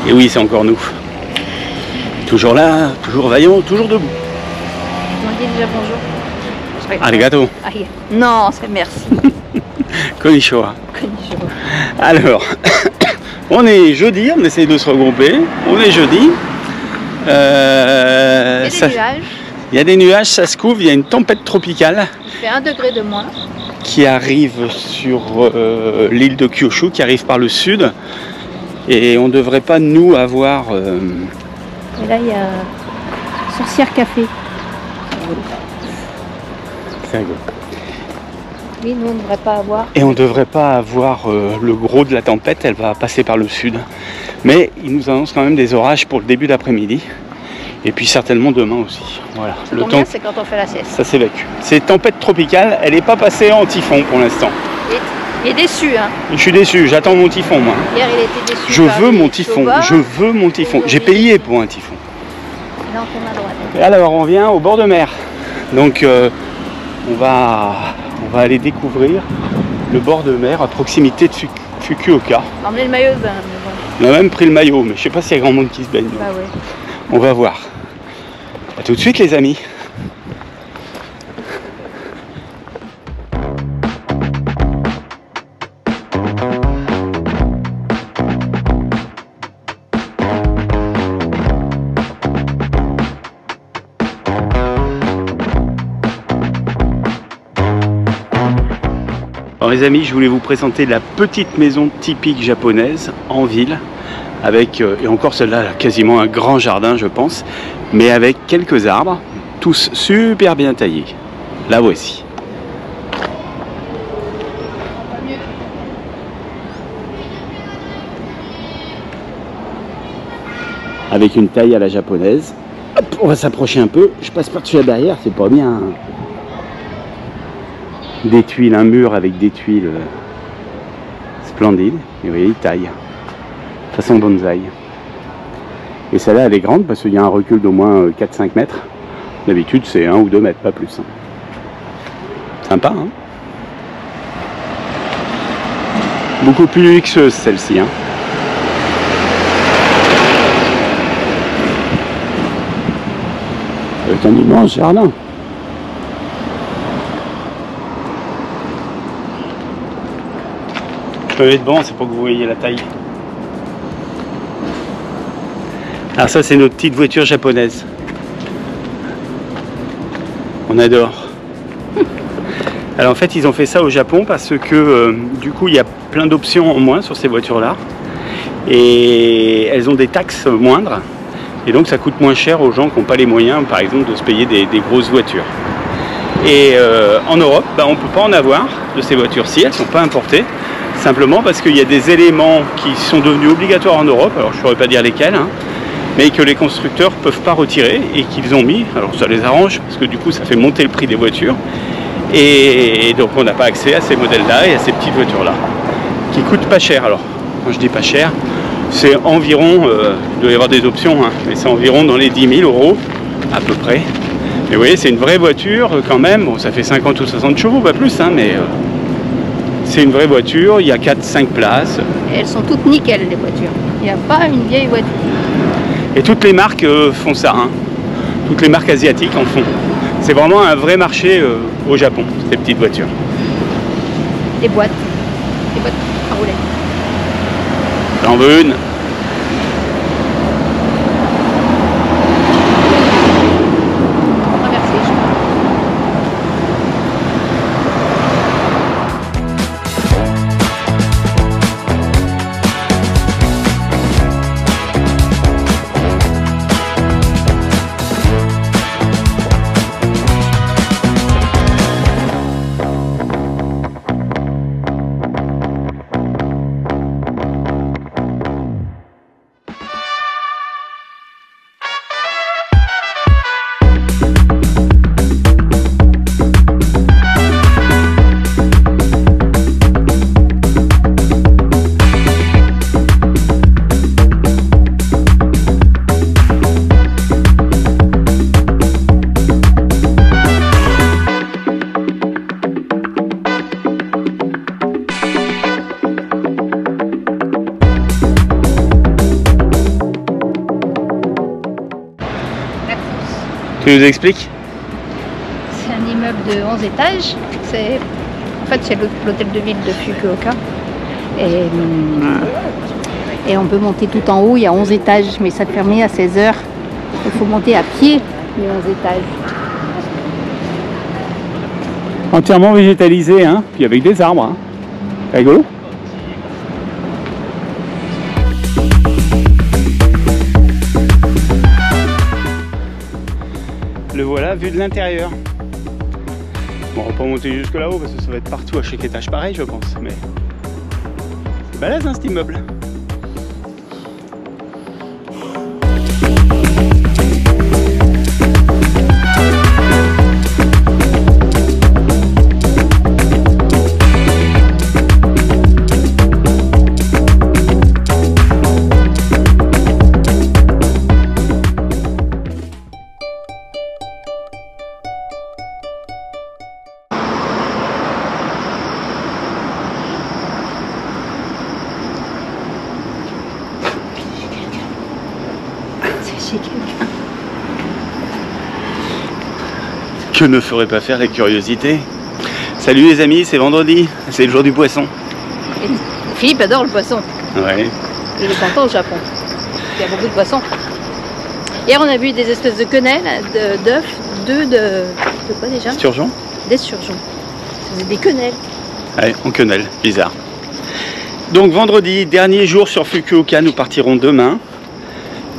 Et oui, c'est encore nous. Toujours là, toujours vaillant, toujours debout. On dit déjà bonjour. Arigato. Non, c'est merci. Konnichiwa. Konnichiwa. Alors, on est jeudi, on essaye de se regrouper. On est jeudi. Il y a des nuages. Il y a des nuages, ça se couvre, il y a une tempête tropicale. Il fait 1 degré de moins. Qui arrive sur l'île de Kyushu, qui arrive par le sud. Et on ne devrait pas, nous, avoir... Et là, il y a Sorcière Café. C'est rigolo. Oui, nous, on ne devrait pas avoir. Et on ne devrait pas avoir le gros de la tempête, elle va passer par le sud. Mais il nous annonce quand même des orages pour le début d'après-midi. Et puis certainement demain aussi. Voilà. Le temps, c'est quand on fait la sieste. Ça s'évacue. C'est tempête tropicale, elle n'est pas passée en typhon pour l'instant. Il est déçu, hein. Je suis déçu, j'attends mon typhon, moi. Hier, il était déçu. Je veux mon typhon, je veux mon typhon. J'ai payé pour un typhon. Là, on tourne à droite. Et alors, on vient au bord de mer. Donc, on va aller découvrir le bord de mer à proximité de Fukuoka. On a emmené le maillot de bain. On a même pris le maillot, mais je sais pas s'il y a grand monde qui se baigne. Bah ouais. On va voir. A tout de suite, les amis. Alors les amis, je voulais vous présenter la petite maison typique japonaise en ville, avec, et encore celle-là, quasiment un grand jardin je pense, mais avec quelques arbres, tous super bien taillés. La voici. Avec une taille à la japonaise. Hop, on va s'approcher un peu, je passe par-dessus la barrière, c'est pas bien. Des tuiles, un mur avec des tuiles splendides. Et vous voyez, il taille. Façon bonsaï. Et celle-là, elle est grande parce qu'il y a un recul d'au moins 4-5 mètres. D'habitude, c'est 1 ou 2 mètres, pas plus. Hein. Sympa, hein? Beaucoup plus luxueuse, celle-ci. Hein. C'est un immense jardin. Je peux mettre devant, c'est pour que vous voyez la taille. Alors ça, c'est notre petite voiture japonaise. On adore. Alors en fait, ils ont fait ça au Japon parce que du coup, il y a plein d'options en moins sur ces voitures-là. Et elles ont des taxes moindres. Et donc ça coûte moins cher aux gens qui n'ont pas les moyens, par exemple, de se payer des grosses voitures. Et en Europe, on ne peut pas en avoir de ces voitures-ci, elles ne sont pas importées. Simplement parce qu'il y a des éléments qui sont devenus obligatoires en Europe, alors je ne saurais pas dire lesquels, hein, mais que les constructeurs ne peuvent pas retirer et qu'ils ont mis. Alors ça les arrange parce que du coup ça fait monter le prix des voitures. Et donc on n'a pas accès à ces modèles-là et à ces petites voitures-là, qui coûtent pas cher. Alors quand je dis pas cher, c'est environ, il doit y avoir des options, hein, mais c'est environ dans les 10 000 € à peu près. Mais vous voyez, c'est une vraie voiture quand même, bon ça fait 50 ou 60 chevaux, pas plus, hein, mais... c'est une vraie voiture, il y a 4-5 places. Et elles sont toutes nickel, les voitures. Il n'y a pas une vieille voiture. Et toutes les marques font ça. Hein. Toutes les marques asiatiques en font. C'est vraiment un vrai marché au Japon, ces petites voitures. Les boîtes à rouler. J'en veux une. Tu nous expliques? C'est un immeuble de 11 étages. En fait, c'est l'hôtel de ville de Fukuoka. Et on peut monter tout en haut, il y a 11 étages, mais ça fermait à 16 h. Il faut monter à pied les 11 étages. Entièrement végétalisé, hein, puis avec des arbres. Hein. Rigolo. Le voilà vu de l'intérieur. Bon, on va pas monter jusque là-haut parce que ça va être partout à chaque étage pareil, je pense. Mais c'est balèze, hein, cet immeuble. Que ne ferait pas faire les curiosités? Salut les amis, c'est vendredi, c'est le jour du poisson. Et Philippe adore le poisson. Ouais. Il est content au Japon. Il y a beaucoup de poissons. Hier on a vu des espèces de quenelles, d'œufs, de quoi déjà? Sturgeon? D'esturgeons. C'est des quenelles. Ouais, en quenelle, bizarre. Donc vendredi, dernier jour sur Fukuoka, nous partirons demain.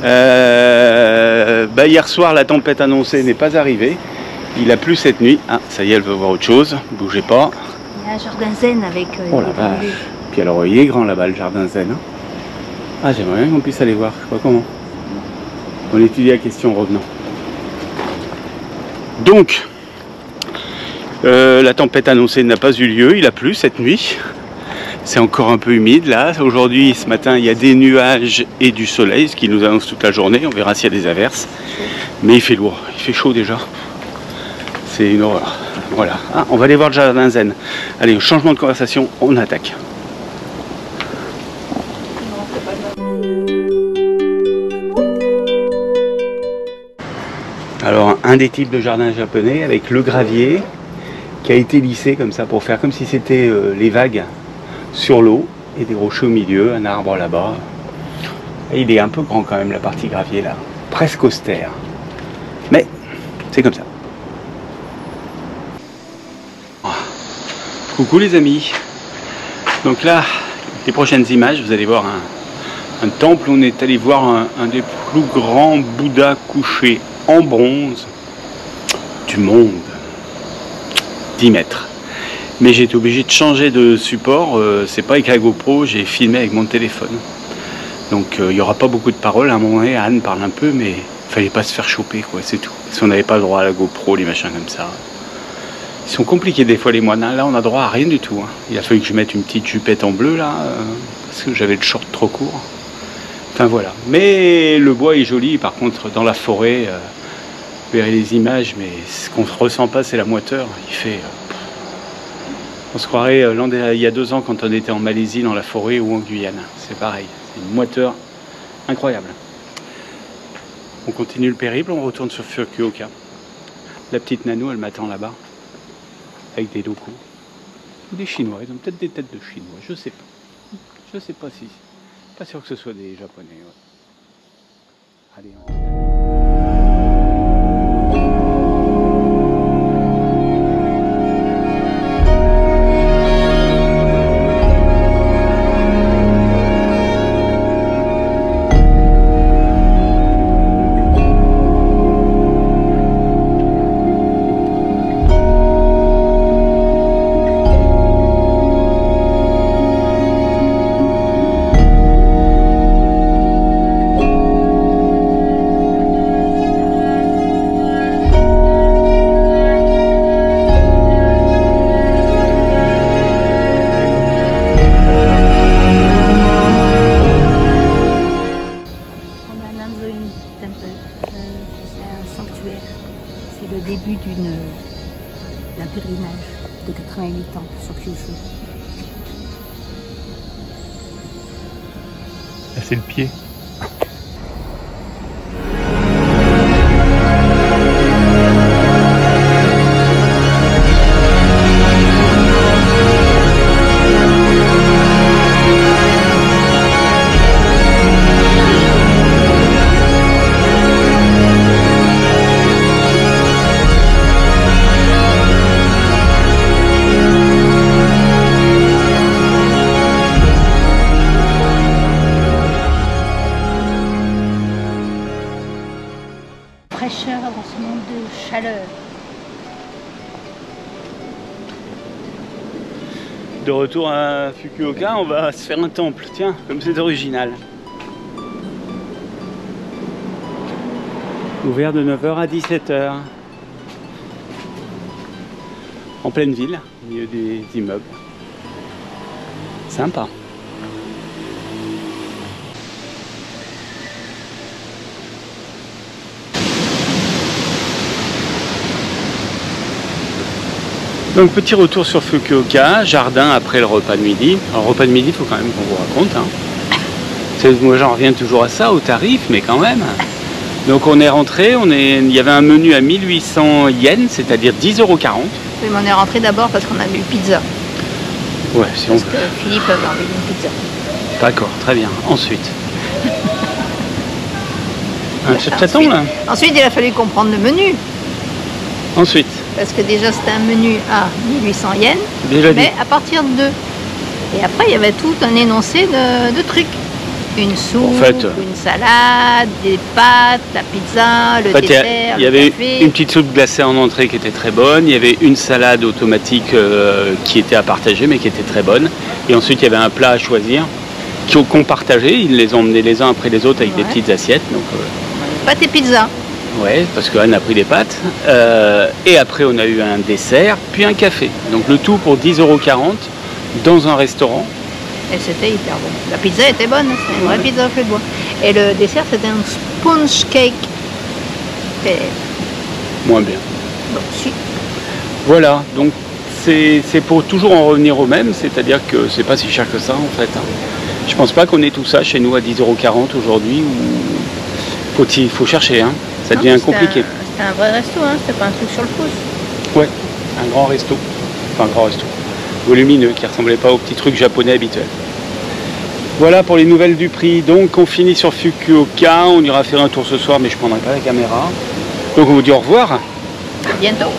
Hier soir, la tempête annoncée n'est pas arrivée. Il a plu cette nuit. Ah, ça y est, elle veut voir autre chose. Bougez pas. Il y a un jardin zen avec oh la vache. Puis alors, il est grand là-bas, le jardin zen. Hein. Ah, j'aimerais bien qu'on puisse aller voir. Je sais pas comment. On étudie la question en revenant. Donc, la tempête annoncée n'a pas eu lieu. Il a plu cette nuit. C'est encore un peu humide là. Aujourd'hui, ce matin, il y a des nuages et du soleil, ce qui nous annonce toute la journée. On verra s'il y a des averses. Mais il fait lourd. Il fait chaud déjà. C'est une horreur. Voilà. Ah, on va aller voir le jardin zen. Allez, changement de conversation, on attaque. Alors, un des types de jardin japonais avec le gravier qui a été lissé comme ça pour faire comme si c'était les vagues sur l'eau et des rochers au milieu, un arbre là-bas. Et il est un peu grand quand même la partie gravier là, presque austère. Mais c'est comme ça. Coucou les amis, donc là, les prochaines images, vous allez voir un temple où on est allé voir un des plus grands Bouddhas couchés en bronze du monde, 10 mètres. Mais j'ai été obligé de changer de support, c'est pas avec la GoPro, j'ai filmé avec mon téléphone. Donc il n'y aura pas beaucoup de paroles, à un moment donné Anne parle un peu, mais il fallait pas se faire choper, quoi, c'est tout. Si on n'avait pas le droit à la GoPro, les machins comme ça. Ils sont compliqués des fois les moines, là on a droit à rien du tout. Hein. Il a fallu que je mette une petite jupette en bleu là, parce que j'avais le short trop court. Enfin voilà, mais le bois est joli, par contre dans la forêt, vous verrez les images, mais ce qu'on ne ressent pas c'est la moiteur. Il fait... on se croirait il y a 2 ans quand on était en Malaisie dans la forêt ou en Guyane, c'est pareil, c'est une moiteur incroyable. On continue le périple, on retourne sur Fukuoka. La petite Nanou elle m'attend là-bas. Avec des locaux. Ou des Chinois, ils ont peut-être des têtes de Chinois, je sais pas. Je sais pas si. Pas sûr que ce soit des Japonais. Ouais. Allez, on... C'est le début d'un pèlerinage de 88 ans sur Kyushu. Là, c'est le pied. fraîcheur dans ce monde de chaleur. De retour à Fukuoka, on va se faire un temple. Tiens, comme c'est original. Ouvert de 9h à 17h. En pleine ville, au milieu des immeubles. Sympa. Donc petit retour sur Fukuoka, jardin après le repas de midi. Alors repas de midi, il faut quand même qu'on vous raconte. Hein. Moi j'en reviens toujours à ça, au tarif, mais quand même. Donc on est rentré, il y avait un menu à 1800 yens, c'est-à-dire 10,40 €. Oui, mais on est rentré d'abord parce qu'on avait eu pizza. Ouais, si parce on que Philippe avait envie d'une pizza. D'accord, très bien. Ensuite. T'attends là. Ensuite, il a fallu comprendre le menu. Ensuite. Parce que déjà c'était un menu à 1800 yens, Déjà mais à partir de 2. Et après il y avait tout un énoncé de trucs. Une soupe, en fait, une salade, des pâtes, la pizza, le dessert, il y avait le café. une petite soupe glacée en entrée qui était très bonne, il y avait une salade automatique qui était à partager mais qui était très bonne. Et ensuite il y avait un plat à choisir qu'on partageait, ils les ont emmenés les uns après les autres avec des petites assiettes. Donc, pâtes et pizza. Ouais, parce qu'Anne a pris des pâtes. Et après, on a eu un dessert, puis un café. Donc le tout pour 10,40 € dans un restaurant. Et c'était hyper bon. La pizza était bonne, c'était une vraie pizza au feu de bois. Et le dessert, c'était un sponge cake. Et... moins bien. Bon, si. Voilà, donc c'est pour toujours en revenir au même, c'est-à-dire que c'est pas si cher que ça en fait. Hein. Je pense pas qu'on ait tout ça chez nous à 10,40 € aujourd'hui. Il faut chercher, hein. Ça devient compliqué. C'était un vrai resto, hein. C'était pas un truc sur le pouce. Ouais, un grand resto. Enfin, un grand resto. Volumineux, qui ressemblait pas aux petits trucs japonais habituels. Voilà pour les nouvelles du prix. Donc on finit sur Fukuoka. On ira faire un tour ce soir, mais je prendrai pas la caméra. Donc on vous dit au revoir. À bientôt.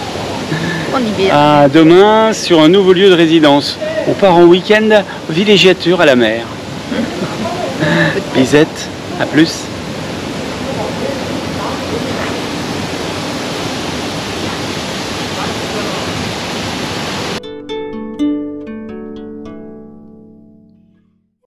On y vient. À demain sur un nouveau lieu de résidence. On part en week-end villégiature à la mer. Bisette, à plus.